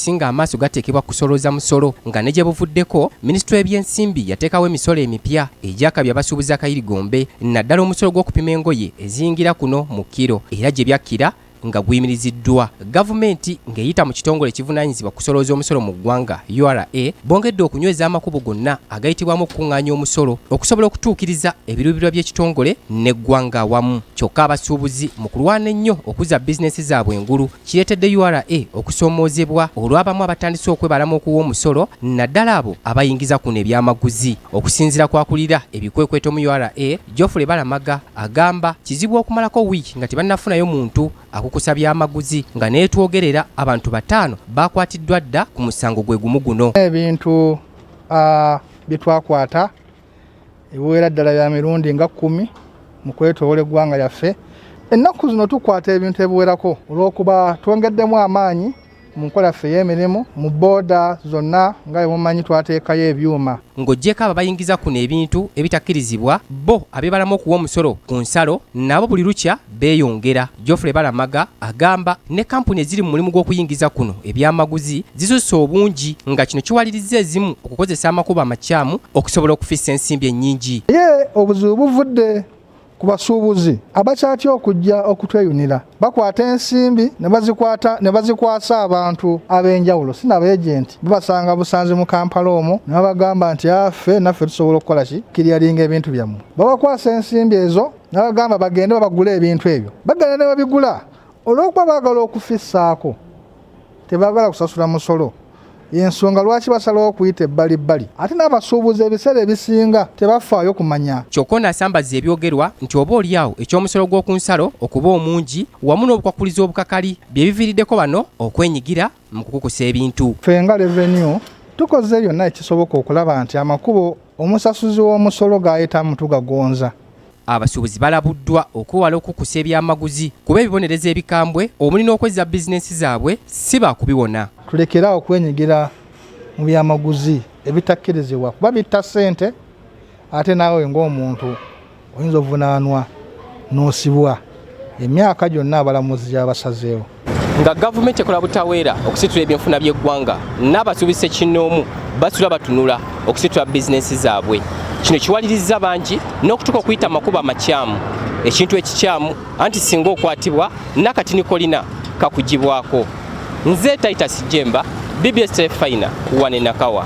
okusinga amaaso gateekebwa kusolooza musolo nga ne gye buvuddeko minisitule y'ebyensimbi yateekawo emisolo emipya egyakabya abasuubuzi akayirigombe naddala omusolo gw'okupima engoye eziyingira kuno mu kiro era gye byakkira nga guyimiriziddwa. Gavumenti ng'eyita mu kitongole ekivunaanyizibwa kusolooza omusolo mu ggwanga URA bongedde okunyweza amakubo gonna agayitibwamu okukuŋŋaanya omusolo okusobola okutuukiriza ebiruubirirwa by'ekitongole n'eggwanga awamu. Kyokka abasuubuzi mu kulwana ennyo okuza bizinesi zaabwe engulu kireetedde URA okusoomoozebwa olw'abamu abatandise okwebalamu okuwa omusolo naddala abo abayingiza kuno ebyamaguzi. Okusinziira ku akulira ebikwekweto mu URA Geoffrey Balamaga agamba kizibu okumalako wiiki nga tebannafunayo muntu akukusa by'amaguzi nga neetwogerera abantu 5 bakwatiddwa dda ku musango gwe gumu guno. Ebintu bitwakwata ebiwera ddala bya mirundi nga 10 mu kwetoola eggwanga yaffe. Ennaku zino tukwata ebintu ebiwerako olw'okuba twongeddemu amaanyi mu nkola yaffe y'emirimu mu booda zonna nga mumanyi twateekayo ebyuma. Ng'oggyeko abo bayingiza kuno ebintu ebitakkirizibwa bo abebalamu okuwa omusolo ku nsalo nabo buli lukya beeyongera. Geoffrey Balamaga agamba ne kampuni eziri mu mulimu gw'okuyingiza kuno ebyamaguzi zisusse obungi nga kino kiwalirizza ezimu okukozesa amakubo amakyamu okusobola okufissa ensimbi ennyingi. Obuzibu buvudde ku basuubuzi abakyatya okujja okutweyunira bakwata ensimbi ne bazikwasa abantu ab'enjawulo sinabeejenti babasanga busanze mu Kampala omwo ne babagamba nti affe naffe tusobola okukola ki kiryalinga ebintu byammwe. Babakwasa ensimbi ezo n'abagamba bagende babagula ebintu ebyo bagenda ne babigula olw'okuba baagala okufissaako tebaagala kusasula musolo. Yensonga lwaki basalawo okuyita ebbalibbali ate n'abasuubuzi ebiseera ebisinga tebafaayo kumanya. Kyokka n'asambaza ebyogerwa nti oba oliawo eky'omusolo gw'oku nsalo okuba omungi wamu n'obukwakuliza obukakali bye biviriddeko bano okwenyigira mu kukukusa ebintu. Ffe nga Revenue tukoze byonna ekisoboka okulaba nti amakubo omusasuzi w'omusolo g'ayitamu tugagonza. Abasuubuzi balabuddwa okwewala okukusa ebyamaguzi kuba ebibonereza ebikambwe omuli n'okwezza bizinesi zaabwe si baakubiwona. Tulekera okwenyigira mu byamaguzi ebitakkirizibwa kuba bitta ssente ate naawe ng'omuntu oyinza ovunaanwa n'osibwa emyaka gyonna abalamuzi gyabasazeewo. Nga gavumenti ekola butaweera okusitula ebyenfuna by'eggwanga n'abasuubuzi kinnoomu basula batunula okusitula bizinesi zaabwe. Kino kiwalirizza bangi n'okutuuka okuyita amakubo amakyamu ekintu ekikyamu anti singa okwatibwa n'akatini kolina kakugibwako. Nze Titus Jemba, BBS Fina, wane Nakawa.